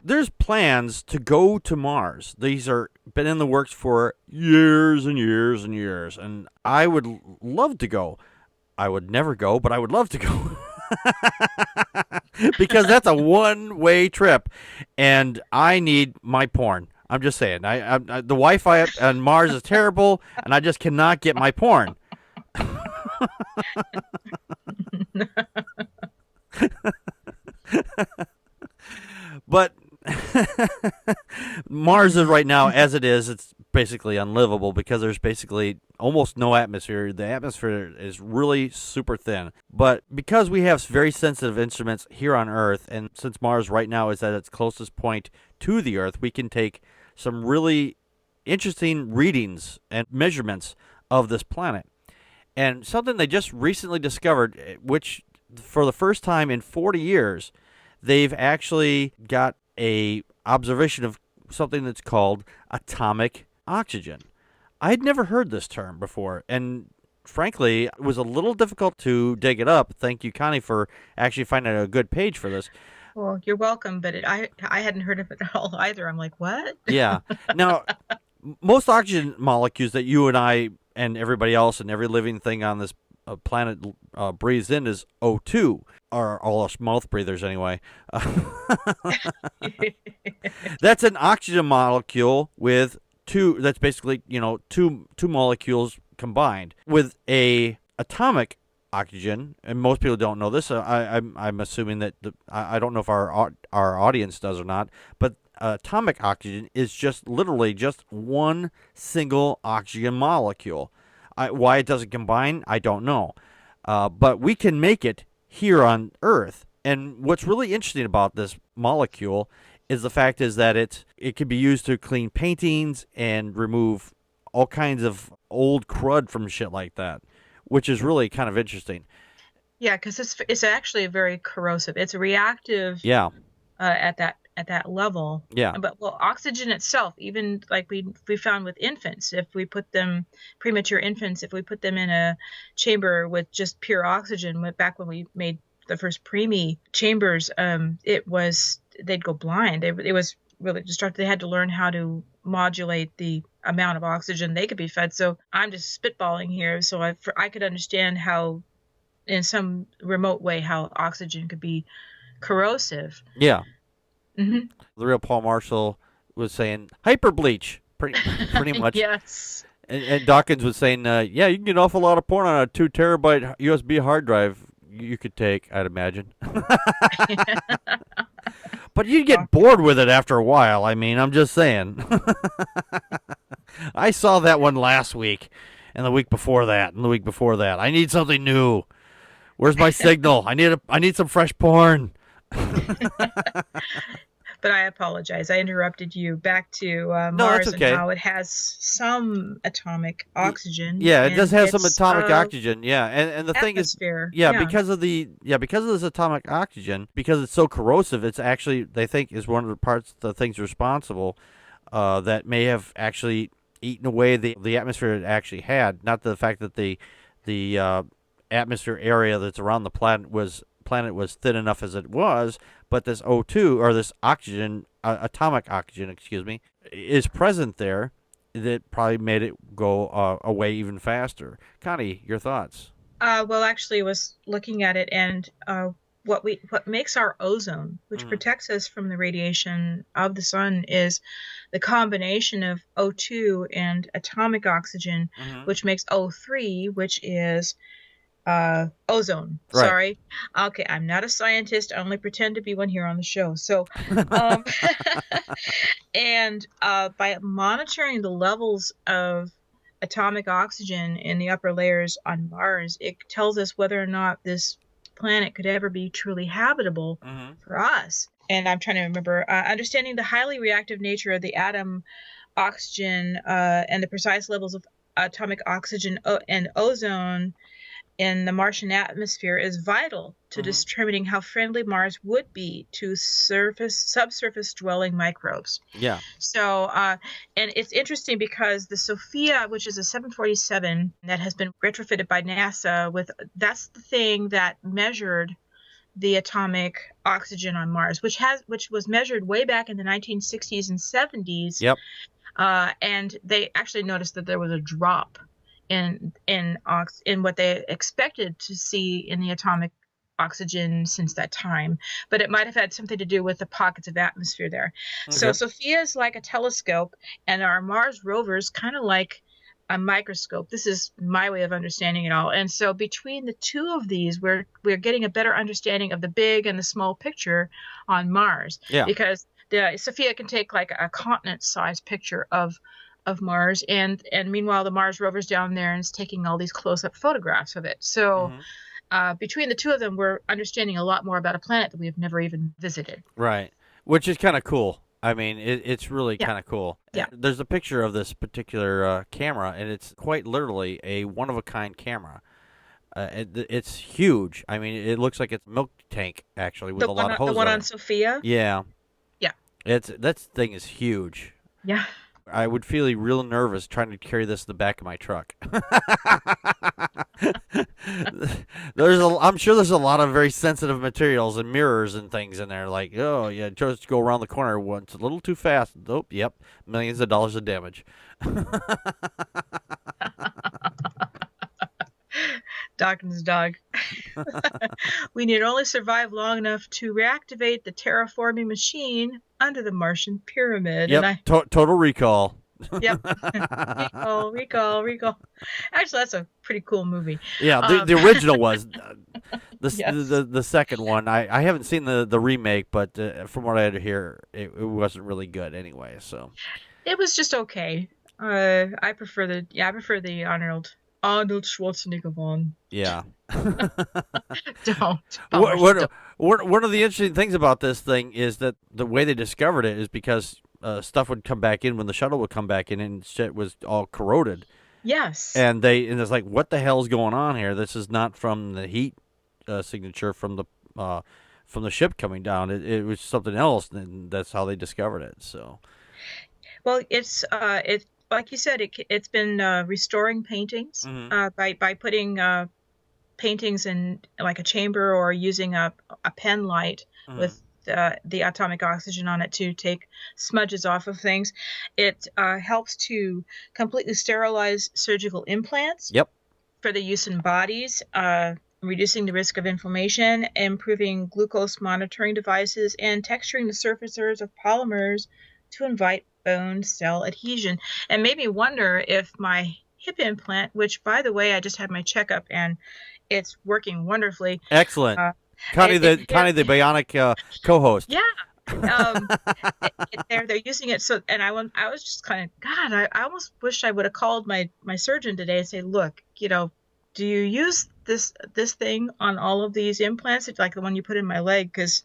there's plans to go to Mars. These are been in the works for years and years and years, and I would love to go. I would never go, but I would love to go. Because that's a one-way trip, and I need my porn. I'm just saying. The Wi-Fi on Mars is terrible, and I just cannot get my porn. But Mars is right now, as it is, it's basically unlivable because there's basically almost no atmosphere. The atmosphere is really super thin. But because we have very sensitive instruments here on Earth, and since Mars right now is at its closest point to the Earth, we can take some really interesting readings and measurements of this planet. And something they just recently discovered, which for the first time in 40 years, they've actually got a observation of something that's called atomic oxygen. I had never heard this term before, and frankly, it was a little difficult to dig it up. Thank you, Connie, for actually finding a good page for this. Well, you're welcome, but I hadn't heard of it at all either. I'm like, what? Yeah. Now, most oxygen molecules that you and I and everybody else and every living thing on this planet breathes in is O2, or all us mouth breathers anyway. That's an oxygen molecule with two. That's basically two molecules combined with a atomic oxygen. And most people don't know this. I'm assuming that I don't know if our audience does or not, but atomic oxygen is just literally just one single oxygen molecule. Why it doesn't combine, I don't know. But we can make it here on Earth. And what's really interesting about this molecule is the fact is that it can be used to clean paintings and remove all kinds of old crud from shit like that, which is really kind of interesting. Yeah, because it's actually very corrosive. It's reactive. Yeah. At that level. Yeah. But oxygen itself, even like we found with infants, if we put them, premature infants, if we put them in a chamber with just pure oxygen, back when we made the first preemie chambers, they'd go blind. It was really destructive. They had to learn how to modulate the amount of oxygen they could be fed. So I'm just spitballing here. So I could understand how, in some remote way, how oxygen could be corrosive. Yeah. Mm-hmm. The real Paul Marshall was saying hyper bleach, pretty much. Yes. And Dawkins was saying, yeah, you can get an awful lot of porn on a 2 terabyte USB hard drive you could take, I'd imagine. But you'd get bored with it after a while. I mean, I'm just saying. I saw that one last week, and the week before that, and the week before that. I need something new. Where's my signal? I need some fresh porn. But I apologize. I interrupted you. Back to Mars, no, that's okay. And how it has some atomic oxygen. Yeah, it does have some atomic oxygen. Yeah, and the thing is, because of this atomic oxygen, because it's so corrosive, it's actually, they think, is one of the things responsible that may have actually eaten away the atmosphere it actually had. Not the fact that the atmosphere area that's around the planet was thin enough as it was, but this O2, or this oxygen, atomic oxygen, excuse me, is present there. That probably made it go away even faster. Connie, your thoughts? Well, actually, I was looking at it, and what makes our ozone, which protects us from the radiation of the sun, is the combination of O2 and atomic oxygen, which makes O3, which is ozone. Right. Sorry. Okay, I'm not a scientist. I only pretend to be one here on the show. So, and by monitoring the levels of atomic oxygen in the upper layers on Mars, it tells us whether or not this planet could ever be truly habitable for us. And I'm trying to remember, understanding the highly reactive nature of the atom, oxygen, and the precise levels of atomic oxygen and ozone in the Martian atmosphere is vital to determining how friendly Mars would be to subsurface dwelling microbes. Yeah. So, and it's interesting because the Sophia, which is a 747 that has been retrofitted by NASA that's the thing that measured the atomic oxygen on Mars, which was measured way back in the 1960s and 70s. Yep. And they actually noticed that there was a drop in what they expected to see in the atomic oxygen since that time, but it might have had something to do with the pockets of atmosphere there. So Okay. Sophia is like a telescope, and our Mars rover is kind of like a microscope. This is my way of understanding it all. And so between the two of these, we're getting a better understanding of the big and the small picture on Mars, Yeah. because the Sophia can take like a continent-sized picture of Mars, and meanwhile the Mars rover's down there and is taking all these close-up photographs of it. So between the two of them, we're understanding a lot more about a planet that we've never even visited. Right. Which is kind of cool. I mean, it's really Yeah. kind of cool. Yeah. There's a picture of this particular camera, and it's quite literally a one-of-a-kind camera. It's huge. I mean, it looks like it's a milk tank, actually, with a lot of hoses The one on on it. Sophia? Yeah. Yeah. That thing is huge. Yeah. I would feel real nervous trying to carry this in the back of my truck. I'm sure there's a lot of very sensitive materials and mirrors and things in there. Like, oh yeah, just go around the corner once a little too fast. Oh, yep, millions of dollars of damage. Dawkins' dog. We need only survive long enough to reactivate the terraforming machine under the Martian pyramid. Yep, And total recall. Yep. Recall. Actually, that's a pretty cool movie. Yeah, the original was. Yes. The second one, I haven't seen the remake, but from what I hear, it wasn't really good anyway. So It was just okay. I prefer the Arnold Schwarzenegger one. yeah. Don't. One of the interesting things about this thing is that the way they discovered it is because stuff would come back in when the shuttle would come back in, and shit was all corroded. Yes. And it's like, what the hell's going on here? This is not from the heat signature from the ship coming down. It was something else, and that's how they discovered it. So, well, it's like you said, it's been restoring paintings by putting paintings in like a chamber, or using a pen light with the atomic oxygen on it to take smudges off of things. It helps to completely sterilize surgical implants. Yep. For the use in bodies, reducing the risk of inflammation, improving glucose monitoring devices, and texturing the surfaces of polymers to invite bone cell adhesion. And made me wonder if my hip implant, which by the way, I just had my checkup and it's working wonderfully. Excellent. Connie, the bionic co-host. Yeah. They're using it. So, and I was just kind of, God, I almost wish I would have called my surgeon today and say, look, do you use this thing on all of these implants? It's like the one you put in my leg, because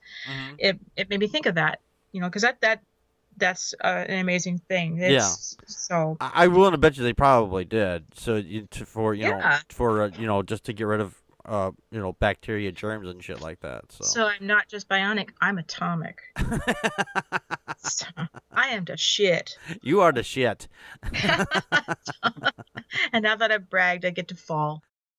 it made me think of that, because that's an amazing thing. So I willing to bet you they probably did. So for just to get rid of bacteria, germs, and shit like that. So I'm not just bionic, I'm atomic. So, I am the shit. You are the shit. And now that I've bragged, I get to fall.